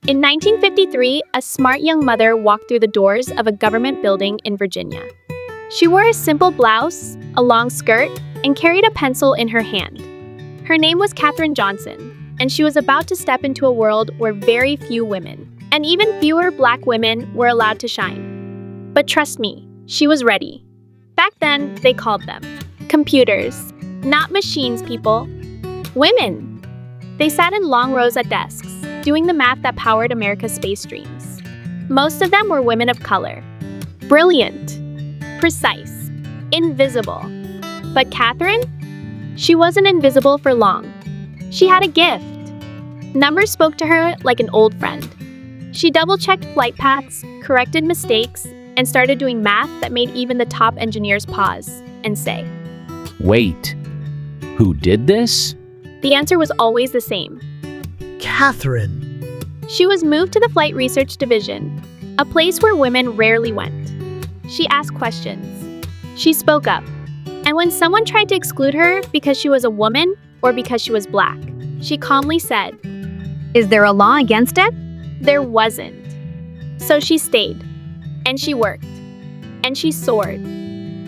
In 1953, a smart young mother walked through the doors of a government building in Virginia. She wore a simple blouse, a long skirt, and carried a pencil in her hand. Her name was Katherine Johnson, and she was about to step into a world where very few women, and even fewer Black women, were allowed to shine. But trust me, she was ready. Back then, they called them computers, not machines, people. Women. They sat in long rows at desks, doing the math that powered America's space dreams. Most of them were women of color. Brilliant, precise, invisible. But Katherine? She wasn't invisible for long. She had a gift. Numbers spoke to her like an old friend. She double-checked flight paths, corrected mistakes, and started doing math that made even the top engineers pause and say, "Wait, who did this?" The answer was always the same. Katherine. She was moved to the Flight Research Division, a place where women rarely went. She asked questions. She spoke up. And when someone tried to exclude her because she was a woman or because she was Black, she calmly said, "Is there a law against it?" There wasn't. So she stayed. And she worked. And she soared.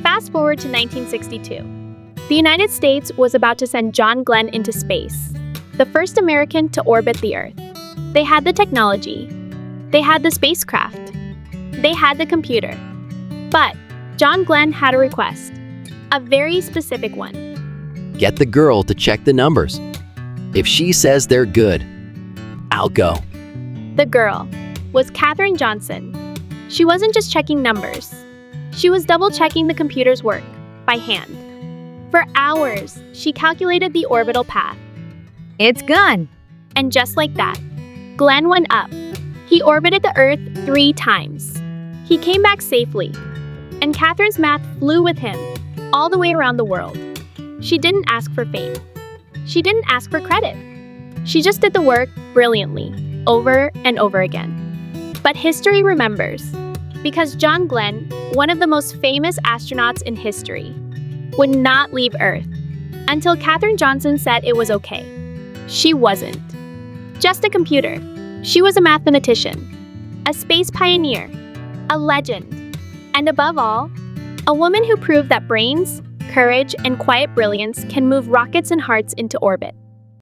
Fast forward to 1962. The United States was about to send John Glenn into space, the first American to orbit the Earth. They had the technology. They had the spacecraft. They had the computer. But John Glenn had a request, a very specific one. Get the girl to check the numbers. If she says they're good, I'll go. The girl was Katherine Johnson. She wasn't just checking numbers. She was double-checking the computer's work by hand. For hours, she calculated the orbital path. It's gone. And just like that, Glenn went up. He orbited the Earth 3 times. He came back safely. And Katherine's math flew with him, all the way around the world. She didn't ask for fame. She didn't ask for credit. She just did the work brilliantly, over and over again. But history remembers, because John Glenn, one of the most famous astronauts in history, would not leave Earth until Katherine Johnson said it was okay. She wasn't just a computer. She was a mathematician, a space pioneer, a legend, and above all, a woman who proved that brains, courage, and quiet brilliance can move rockets and hearts into orbit.